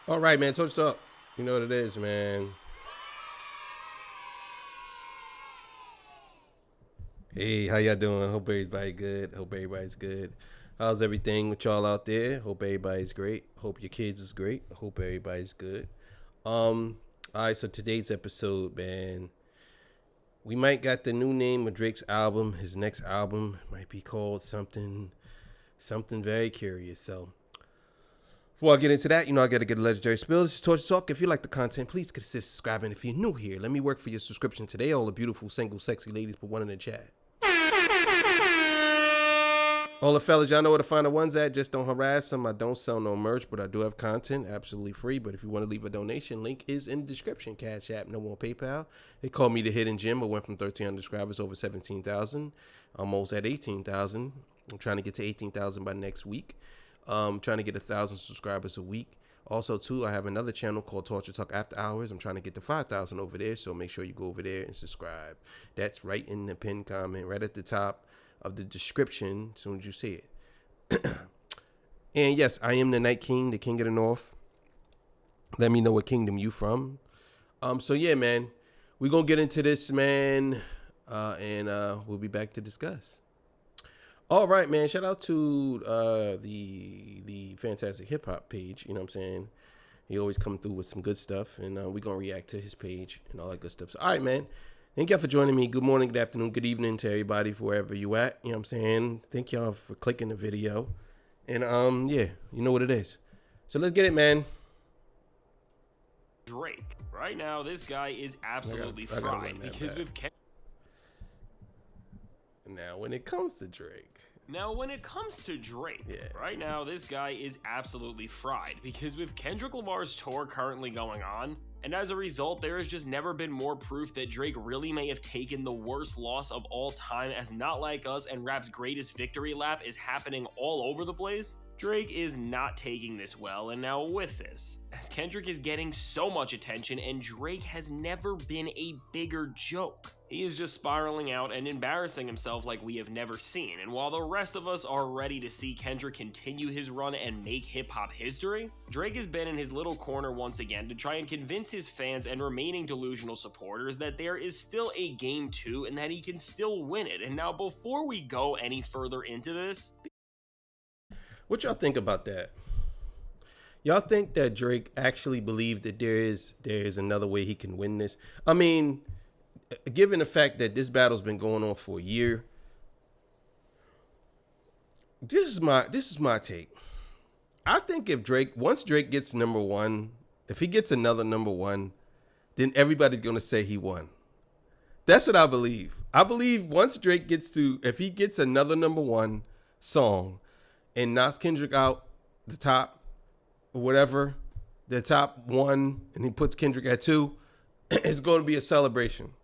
All right, man. Torch Talk. You know what it is, man. Hey, how y'all doing? Hope everybody good. Hope everybody's good. How's everything with y'all out there? Hope everybody's great. Hope your kids is great. Hope everybody's good. All right. So today's episode, man, we might got the new name of Drake's album. His next album might be called something very curious. So before I get into that, I got to get a legendary spill. This is Torch Talk. If you like the content, please consider subscribing. If you're new here, let me work for your subscription today. All the beautiful, single, sexy ladies put one in the chat. All the fellas, y'all know where to find the ones at. Just don't harass them. I don't sell no merch, but I do have content absolutely free. But if you want to leave a donation, link is in the description. Cash App, no more PayPal. They call me the Hidden Gem. I went from 1,300 subscribers over 17,000. Almost at 18,000. I'm trying to get to 18,000 by next week. Trying to get 1,000 subscribers a week. Also, too, I have another channel called Torture Talk After Hours. I'm trying to get to 5,000 over there, so make sure you go over there and subscribe. That's right in the pinned comment, right at the top of the description as soon as you see it. And yes, I am the Night King, the King of the North. Let me know what kingdom you from. So yeah, man, we're gonna get into this, man, and we'll be back to discuss. All right, man. Shout out to the Fantastic Hip Hop page. You know what I'm saying? He always come through with some good stuff, and we're gonna react to his page and all that good stuff. So, all right, man. Thank y'all for joining me. Good morning, good afternoon, good evening to everybody for wherever you at. You know what I'm saying? Thank y'all for clicking the video. And yeah, you know what it is. So let's get it, man. Drake. Right now, this guy is absolutely fried because with Now, when it comes to Drake. Right now, this guy is absolutely fried because with Kendrick Lamar's tour currently going on, and as a result, there has just never been more proof that Drake really may have taken the worst loss of all time, as Not Like Us and rap's greatest victory lap is happening all over the place. Drake is not taking this well, and now with this, as Kendrick is getting so much attention and Drake has never been a bigger joke. He is just spiraling out and embarrassing himself like we have never seen, and while the rest of us are ready to see Kendrick continue his run and make hip-hop history, Drake has been in his little corner once again to try and convince his fans and remaining delusional supporters that there is still a game 2 and that he can still win it. And now before we go any further into this, What y'all think about that? Y'all think that Drake actually believed that there is another way he can win this? I mean, given the fact that this battle's been going on for a year, this is my take. I think once Drake gets number one, if he gets another number one, then everybody's gonna say he won. That's what I believe. I believe once Drake if he gets another number one song and knocks Kendrick out the top or whatever, the top one, and he puts Kendrick at 2, it's going to be a celebration.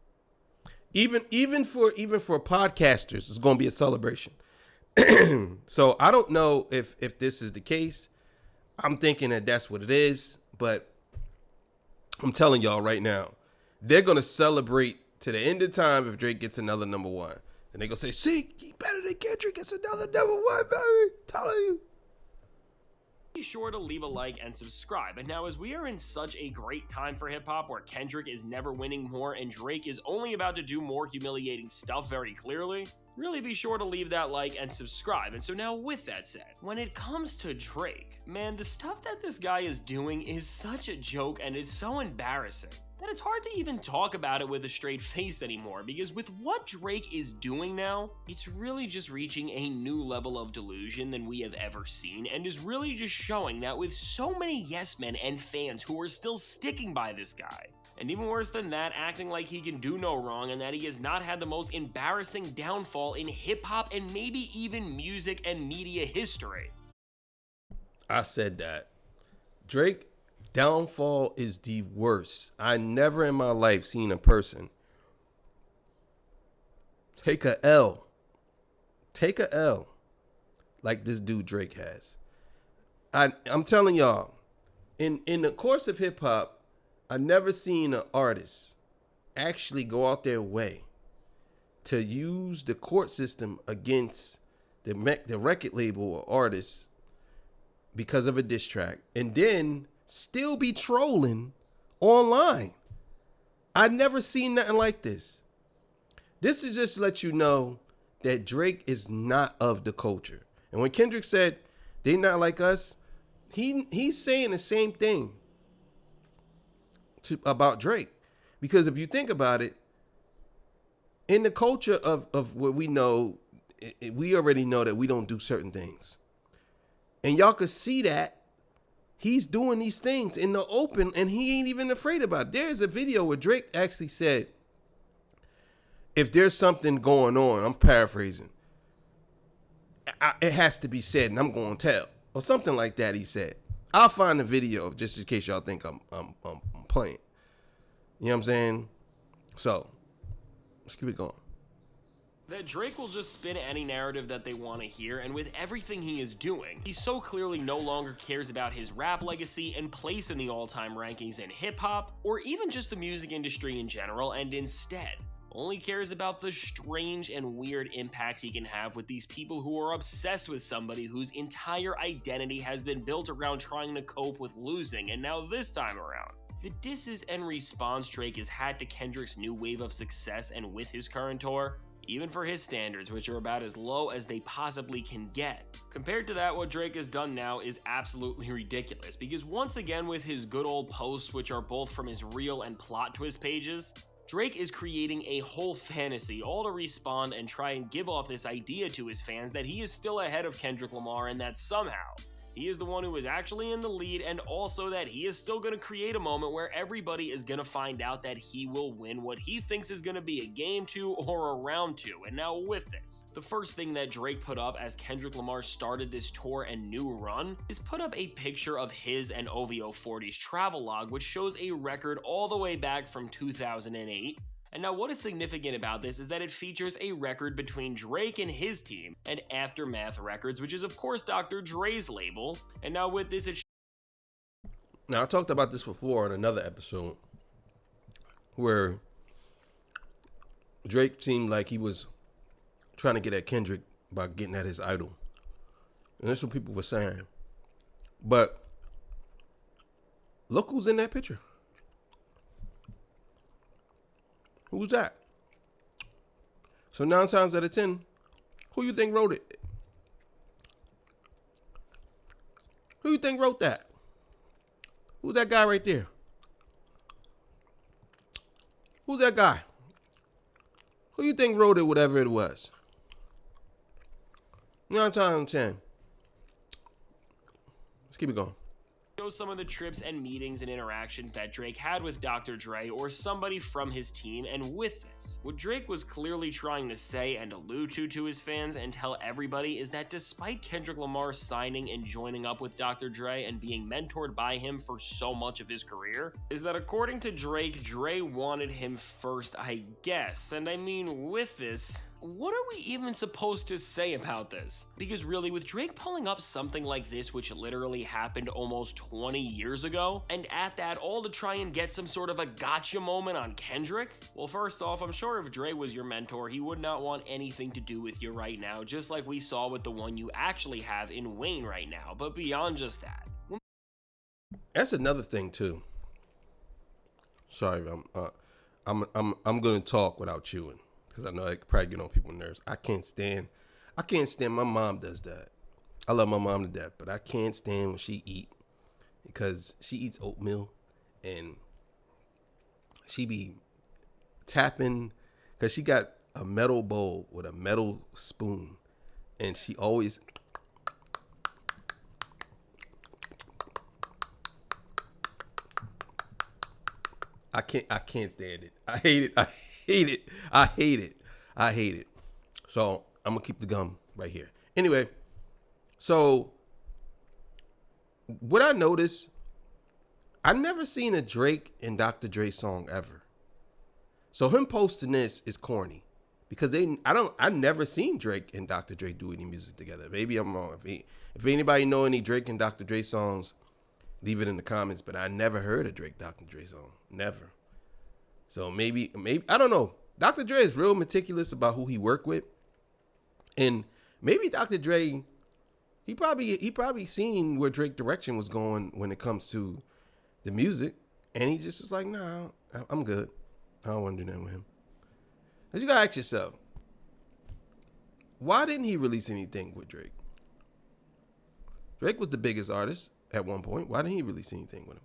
Even for podcasters, it's going to be a celebration. So I don't know if this is the case. I'm thinking that that's what it is, but I'm telling y'all right now, they're going to celebrate to the end of time if Drake gets another number one. And they're going to say, see, he better than Kendrick. It's another number one, baby. Telling you. be sure to leave a like and subscribe. And now, as we are in such a great time for hip-hop where Kendrick is never winning more and Drake is only about to do more humiliating stuff very clearly, really be sure to leave that like and subscribe. And so now, with that said, when it comes to Drake, man, the stuff that this guy is doing is such a joke and it's so embarrassing that it's hard to even talk about it with a straight face anymore, because with what Drake is doing now, it's really just reaching a new level of delusion than we have ever seen, and is really just showing that with so many yes men and fans who are still sticking by this guy, and even worse than that, acting like he can do no wrong and that he has not had the most embarrassing downfall in hip-hop and maybe even music and media history. I said that. Drake downfall is the worst. I never in my life seen a person take a L like this dude Drake has. I'm telling y'all, in the course of hip hop, I never seen an artist actually go out their way to use the court system against the record label or artist because of a diss track, and then still be trolling online. I never seen nothing like this. This is just to let you know that Drake is not of the culture. And when Kendrick said they not like us, he's saying the same thing about Drake. Because if you think about it, in the culture of what we know, we already know that we don't do certain things. And y'all could see that he's doing these things in the open and he ain't even afraid about it. There's a video where Drake actually said, if there's something going on, I'm paraphrasing, it has to be said and I'm going to tell. Or something like that he said. I'll find the video just in case y'all think I'm playing. You know what I'm saying? So, let's keep it going. That Drake will just spin any narrative that they want to hear, and with everything he is doing, he so clearly no longer cares about his rap legacy and place in the all-time rankings in hip-hop, or even just the music industry in general, and instead only cares about the strange and weird impact he can have with these people who are obsessed with somebody whose entire identity has been built around trying to cope with losing, and now this time around, the disses and response Drake has had to Kendrick's new wave of success and with his current tour, even for his standards, which are about as low as they possibly can get. Compared to that, what Drake has done now is absolutely ridiculous, because once again with his good old posts, which are both from his real and plot twist pages, Drake is creating a whole fantasy all to respond and try and give off this idea to his fans that he is still ahead of Kendrick Lamar and that somehow he is the one who is actually in the lead, and also that he is still going to create a moment where everybody is going to find out that he will win what he thinks is going to be a game 2 or a round 2. And now with this, the first thing that Drake put up as Kendrick Lamar started this tour and new run is put up a picture of his and OVO 40's travel log, which shows a record all the way back from 2008. And now what is significant about this is that it features a record between Drake and his team and Aftermath Records, which is of course Dr. Dre's label. And now with this, Now I talked about this before in another episode where Drake seemed like he was trying to get at Kendrick by getting at his idol. And that's what people were saying. But look who's in that picture. Who's that? So 9 times out of 10, who you think wrote it? Who you think wrote that? Who's that guy right there? Who's that guy? Who you think wrote it, whatever it was? 9 times out of 10. Let's keep it going. shows some of the trips and meetings and interactions that Drake had with Dr. Dre or somebody from his team, and with this, what Drake was clearly trying to say and allude to his fans and tell everybody is that despite Kendrick Lamar signing and joining up with Dr. Dre and being mentored by him for so much of his career, is that according to Drake, Dre wanted him first, I guess. And I mean, with this, what are we even supposed to say about this? Because really, with Drake pulling up something like this, which literally happened almost 20 years ago, and at that, all to try and get some sort of a gotcha moment on Kendrick? Well, first off, I'm sure if Dre was your mentor, he would not want anything to do with you right now, just like we saw with the one you actually have in Wayne right now. But beyond just that, that's another thing too. Sorry, I'm gonna talk without chewing. Because I know I could probably get on people's nerves. I can't stand, my mom does that. I love my mom to death, but I can't stand when she eat. Because she eats oatmeal and she be tapping, because she got a metal bowl with a metal spoon. And she always, I can't stand it. I hate it. I hate it. So I'm gonna keep the gum right here. Anyway, so what I noticed, I never seen a Drake and Dr. Dre song ever. So him posting this is corny because I never seen Drake and Dr. Dre do any music together. Maybe I'm wrong. If anybody know any Drake and Dr. Dre songs, leave it in the comments. But I never heard a Drake Dr. Dre song. Never. So maybe I don't know. Dr. Dre is real meticulous about who he worked with, and maybe Dr. Dre, he probably seen where Drake direction was going when it comes to the music, and he just was like, "Nah, I'm good. I don't want to do nothing with him." And you gotta ask yourself, why didn't he release anything with Drake? Drake was the biggest artist at one point. Why didn't he release anything with him?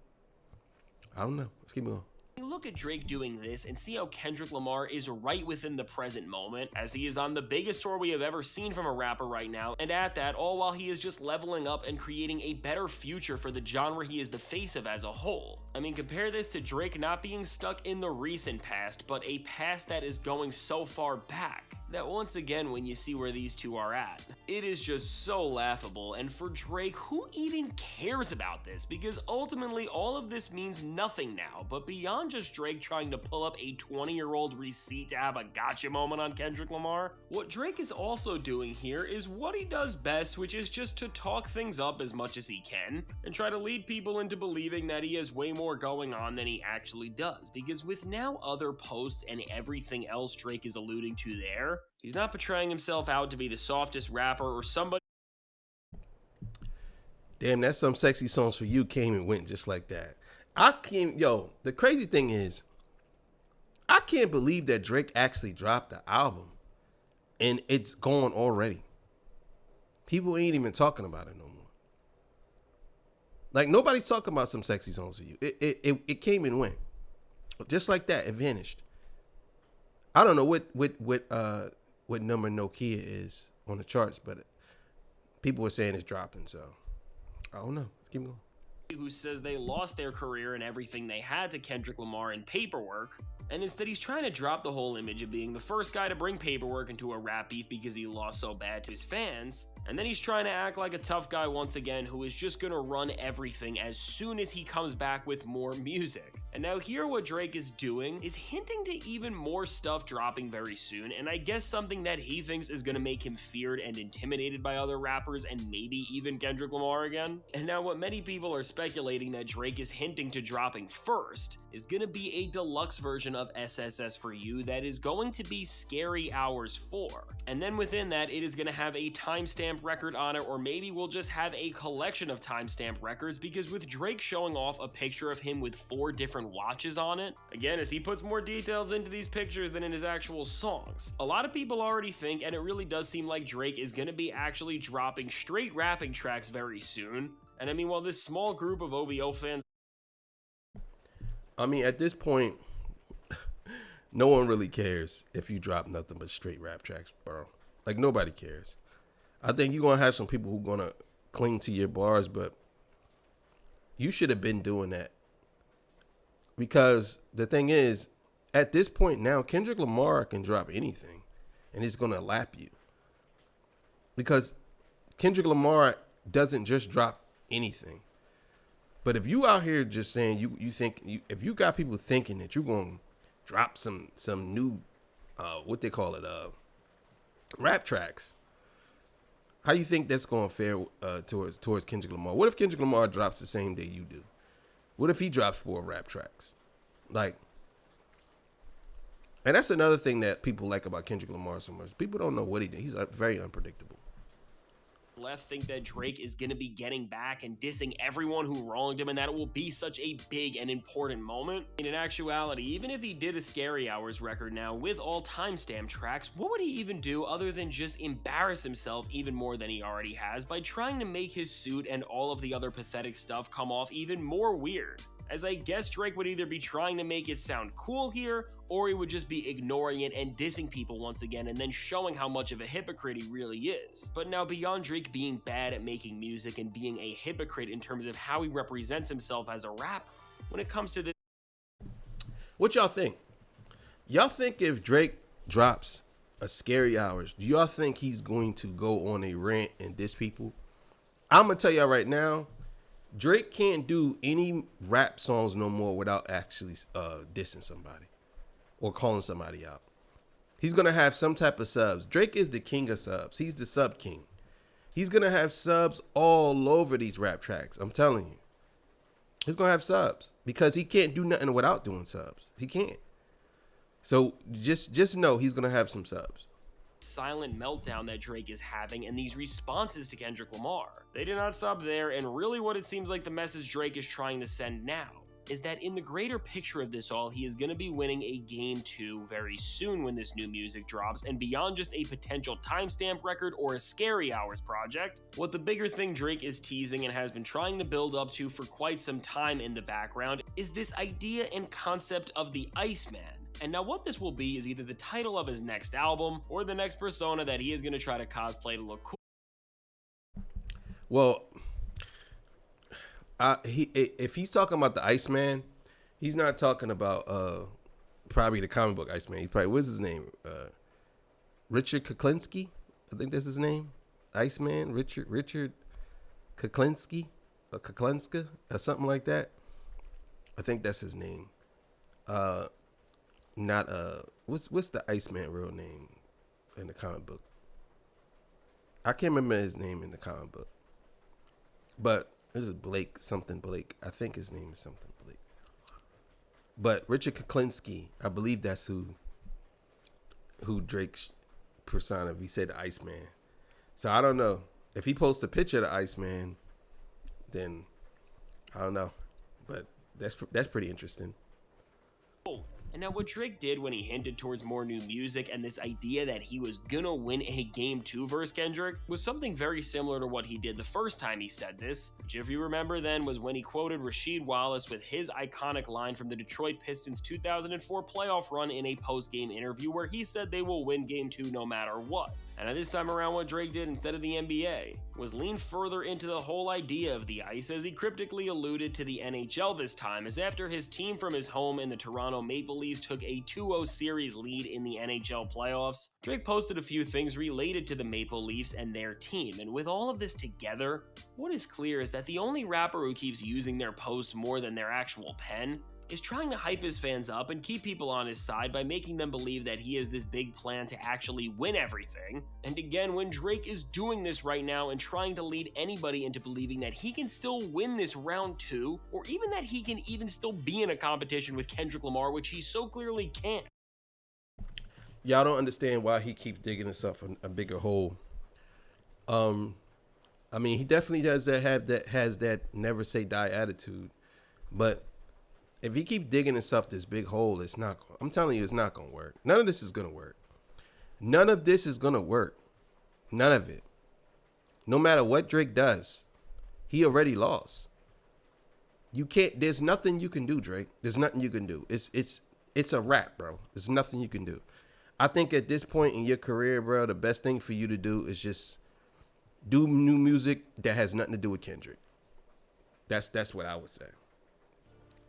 I don't know. Let's keep going. You look at Drake doing this and see how Kendrick Lamar is right within the present moment, as he is on the biggest tour we have ever seen from a rapper right now, and at that, all while he is just leveling up and creating a better future for the genre he is the face of as a whole. I mean, compare this to Drake not being stuck in the recent past, but a past that is going so far back, that once again, when you see where these two are at, it is just so laughable. And for Drake, who even cares about this? Because ultimately, all of this means nothing now, but beyond just Drake trying to pull up a 20-year-old receipt to have a gotcha moment on Kendrick Lamar, what Drake is also doing here is what he does best, which is just to talk things up as much as he can, and try to lead people into believing that he has way more going on than he actually does. Because with now other posts and everything else Drake is alluding to there, he's not portraying himself out to be the softest rapper or somebody. Damn, that's some sexy songs for you came and went just like that. The crazy thing is, I can't believe that Drake actually dropped the album and it's gone already. People ain't even talking about it no more. Like, nobody's talking about some sexy songs for you. It came and went. Just like that, it vanished. I don't know what number Nokia is on the charts, but people were saying it's dropping, so I don't know. Let's keep going. Who says they lost their career and everything they had to Kendrick Lamar in paperwork, and instead he's trying to drop the whole image of being the first guy to bring paperwork into a rap beef because he lost so bad to his fans, and then he's trying to act like a tough guy once again who is just gonna run everything as soon as he comes back with more music. And now here what Drake is doing is hinting to even more stuff dropping very soon, and I guess something that he thinks is gonna make him feared and intimidated by other rappers and maybe even Kendrick Lamar again. And now what many people are speculating that Drake is hinting to dropping first is gonna be a deluxe version of SSS for You that is going to be Scary Hours 4. And then within that, it is gonna have a timestamp record on it, or maybe we'll just have a collection of timestamp records, because with Drake showing off a picture of him with 4 different watches on it, again, as he puts more details into these pictures than in his actual songs, a lot of people already think, and it really does seem like Drake is gonna be actually dropping straight rapping tracks very soon. And I mean, while this small group of OVO fans, I mean, at this point, no one really cares if you drop nothing but straight rap tracks, bro. Like, nobody cares. I think you're going to have some people who are going to cling to your bars, but you should have been doing that. Because the thing is, at this point now, Kendrick Lamar can drop anything, and it's going to lap you. Because Kendrick Lamar doesn't just drop anything. But if you out here just saying if you got people thinking that you're going to drop some new, what they call it, rap tracks, how you think that's going to fare towards Kendrick Lamar? What if Kendrick Lamar drops the same day you do? What if he drops 4 rap tracks? Like, and that's another thing that people like about Kendrick Lamar so much. People don't know what he did. He's very unpredictable. left think that Drake is going to be getting back and dissing everyone who wronged him, and that it will be such a big and important moment. In actuality, even if he did a Scary Hours record now with all timestamp tracks, what would he even do other than just embarrass himself even more than he already has by trying to make his suit and all of the other pathetic stuff come off even more weird? As I guess Drake would either be trying to make it sound cool here, or he would just be ignoring it and dissing people once again and then showing how much of a hypocrite he really is. But now, beyond Drake being bad at making music and being a hypocrite in terms of how he represents himself as a rapper, when it comes to this... What y'all think? Y'all think if Drake drops a Scary Hours, do y'all think he's going to go on a rant and diss people? I'm going to tell y'all right now, Drake can't do any rap songs no more without actually dissing somebody or calling somebody out. He's going to have some type of subs. Drake is the king of subs. He's the sub king. He's going to have subs all over these rap tracks. I'm telling you. He's going to have subs because he can't do nothing without doing subs. He can't. So just know he's going to have some subs. Silent meltdown that Drake is having and these responses to Kendrick Lamar. They did not stop there, and really what it seems like the message Drake is trying to send now is that in the greater picture of this all, he is going to be winning a Game 2 very soon when this new music drops, and beyond just a potential timestamp record or a Scary Hours project, what the bigger thing Drake is teasing and has been trying to build up to for quite some time in the background is this idea and concept of the Iceman. And now what this will be is either the title of his next album or the next persona that he is going to try to cosplay to look cool. Well, if he's talking about the Iceman, he's not talking about probably the comic book Iceman. He's probably, what's his name? Richard Kuklinski, I think that's his name. Iceman, Richard Kuklinski, or Kuklinska, or something like that. I think that's his name. Not what's the Iceman real name in the comic book? I can't remember his name in the comic book, but it was Blake. I think his name is something Blake. But Richard Kuklinski, I believe that's who Drake's persona. He said the Iceman. So I don't know if he posts a picture of the Iceman, then I don't know, but that's pretty interesting. And now what Drake did when he hinted towards more new music and this idea that he was gonna win a Game 2 versus Kendrick was something very similar to what he did the first time he said this, which if you remember then was when he quoted Rasheed Wallace with his iconic line from the Detroit Pistons 2004 playoff run in a post-game interview where he said they will win Game 2 no matter what. And this time around, what Drake did instead of the NBA was lean further into the whole idea of the ice, as he cryptically alluded to the NHL this time, as after his team from his home in the Toronto Maple Leafs took a 2-0 series lead in the NHL playoffs, Drake posted a few things related to the Maple Leafs and their team. And with all of this together, what is clear is that the only rapper who keeps using their posts more than their actual pen is trying to hype his fans up and keep people on his side by making them believe that he has this big plan to actually win everything. And again, when Drake is doing this right now and trying to lead anybody into believing that he can still win this round 2, or even that he can even still be in a competition with Kendrick Lamar, which he so clearly can't. Y'all don't understand why he keeps digging himself a bigger hole. I mean, he definitely has that never say die attitude, but if he keep digging himself this big hole, I'm telling you, it's not going to work. None of this is going to work. None of this is going to work. None of it. No matter what Drake does, he already lost. There's nothing you can do, Drake. There's nothing you can do. It's a wrap, bro. There's nothing you can do. I think at this point in your career, bro, the best thing for you to do is just do new music that has nothing to do with Kendrick. That's what I would say.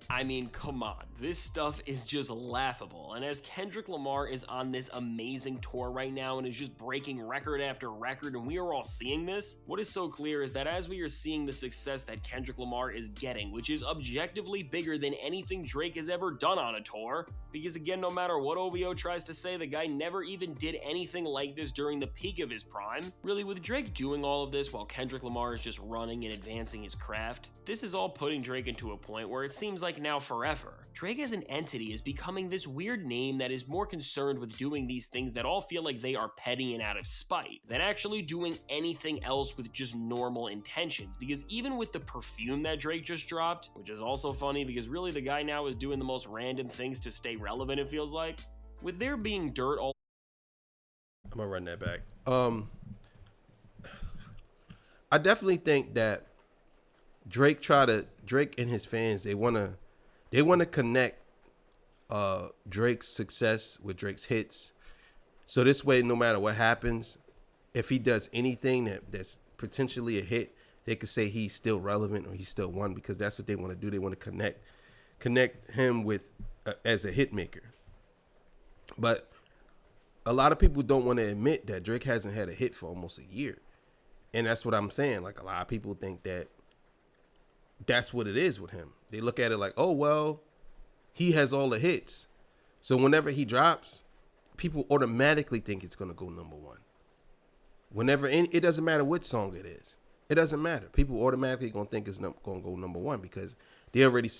I mean, come on, this stuff is just laughable. And as Kendrick Lamar is on this amazing tour right now and is just breaking record after record, and we are all seeing this, what is so clear is that as we are seeing the success that Kendrick Lamar is getting, which is objectively bigger than anything Drake has ever done on a tour, because again, no matter what OVO tries to say, the guy never even did anything like this during the peak of his prime. Really, with Drake doing all of this while Kendrick Lamar is just running and advancing his craft, this is all putting Drake into a point where it seems like now forever, Drake as an entity is becoming this weird name that is more concerned with doing these things that all feel like they are petty and out of spite than actually doing anything else with just normal intentions. Because even with the perfume that Drake just dropped, which is also funny because really the guy now is doing the most random things to stay relevant, it feels like, with there being dirt all... I'm gonna run that back. I definitely think that Drake and his fans, they wanna connect Drake's success with Drake's hits. So this way, no matter what happens, if he does anything that's potentially a hit, they could say he's still relevant or he's still one, because that's what they want to do. They want to connect him with as a hit maker. But a lot of people don't want to admit that Drake hasn't had a hit for almost a year. And that's what I'm saying. Like, a lot of people think that that's what it is with him. They look at it like, oh, well, he has all the hits. So whenever he drops, people automatically think it's going to go number one. It doesn't matter which song it is. It doesn't matter. People automatically going to think it's going to go number one because they already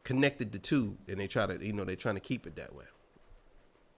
connected the two, and they're trying to keep it that way.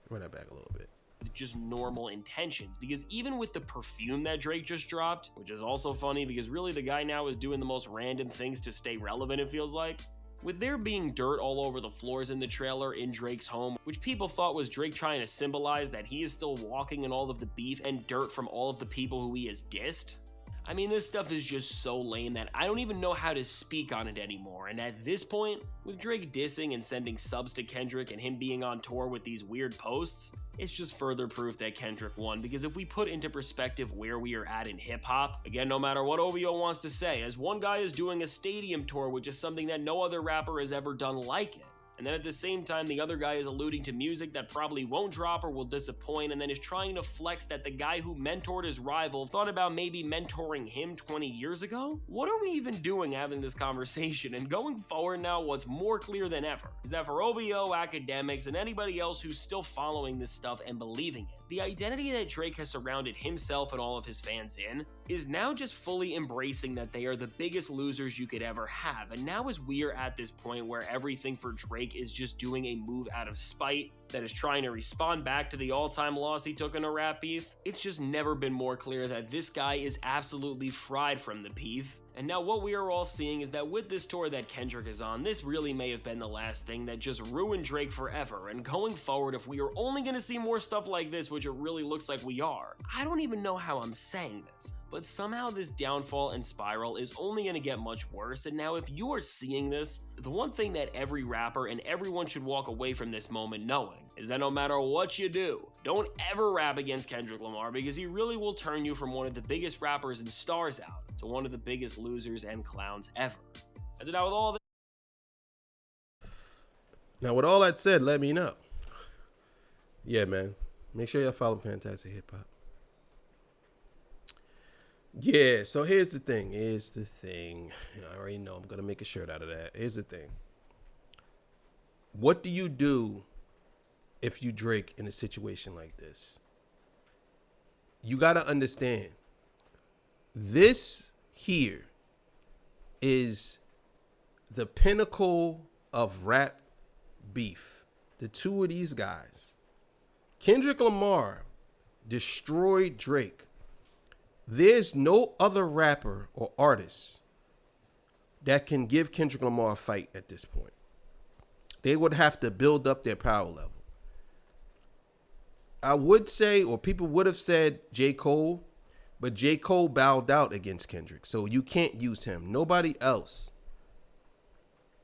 Run that back a little bit. with just normal intentions. Because even with the perfume that Drake just dropped, which is also funny because really the guy now is doing the most random things to stay relevant, it feels like. With there being dirt all over the floors in the trailer in Drake's home, which people thought was Drake trying to symbolize that he is still walking in all of the beef and dirt from all of the people who he has dissed. I mean, this stuff is just so lame that I don't even know how to speak on it anymore. And at this point, with Drake dissing and sending subs to Kendrick and him being on tour with these weird posts, it's just further proof that Kendrick won. Because if we put into perspective where we are at in hip-hop, again, no matter what OVO wants to say, as one guy is doing a stadium tour, which is something that no other rapper has ever done like it. And then at the same time, the other guy is alluding to music that probably won't drop or will disappoint, and then is trying to flex that the guy who mentored his rival thought about maybe mentoring him 20 years ago? What are we even doing having this conversation? And going forward now, what's more clear than ever is that for OVO, academics, and anybody else who's still following this stuff and believing it, the identity that Drake has surrounded himself and all of his fans in is now just fully embracing that they are the biggest losers you could ever have. And now as we are at this point where everything for Drake is just doing a move out of spite that is trying to respond back to the all-time loss he took in a rap beef, it's just never been more clear that this guy is absolutely fried from the beef. And now what we are all seeing is that with this tour that Kendrick is on, this really may have been the last thing that just ruined Drake forever. And going forward, if we are only going to see more stuff like this, which it really looks like we are, I don't even know how I'm saying this, but somehow this downfall and spiral is only going to get much worse. And now if you are seeing this, the one thing that every rapper and everyone should walk away from this moment knowing is that no matter what you do, don't ever rap against Kendrick Lamar, because he really will turn you from one of the biggest rappers and stars out to one of the biggest losers and clowns ever. As it now with all Now, with all that said, let me know. Yeah, man. Make sure y'all follow Fantastic Hip Hop. Yeah, so here's the thing. I already know I'm going to make a shirt out of that. Here's the thing. What do you do if you Drake in a situation like this? You got to understand, this here is the pinnacle of rap beef. The two of these guys. Kendrick Lamar destroyed Drake. There's no other rapper or artist that can give Kendrick Lamar a fight at this point. They would have to build up their power level. I would say, or people would have said J. Cole, but J. Cole bowed out against Kendrick, so you can't use him. Nobody else.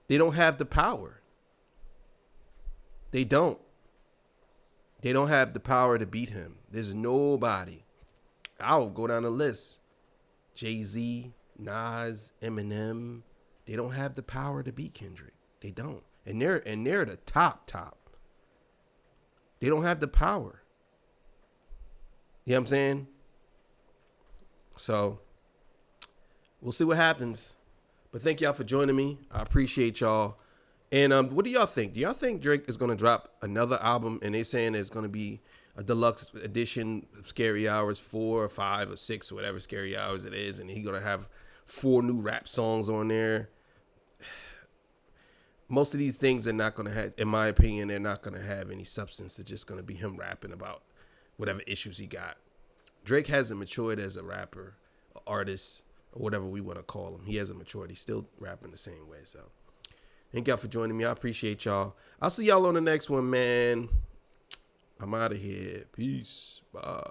They don't have the power. They don't. They don't have the power to beat him. There's nobody. I'll go down the list. Jay-Z, Nas, Eminem. They don't have the power to beat Kendrick. They don't. And they're the top. They don't have the power. You know what I'm saying? So we'll see what happens. But thank y'all for joining me. I appreciate y'all. And what do y'all think? Do y'all think Drake is going to drop another album and they're saying it's going to be a deluxe edition of Scary Hours 4 or 5 or 6 or whatever Scary Hours it is, and he's going to have 4 new rap songs on there? Most of these things are not going to have, in my opinion, they're not going to have any substance. They're just going to be him rapping about whatever issues he got. Drake hasn't matured as a rapper, an artist, or whatever we want to call him. He hasn't matured. He's still rapping the same way. So thank y'all for joining me. I appreciate y'all. I'll see y'all on the next one, man. I'm out of here. Peace. Bye.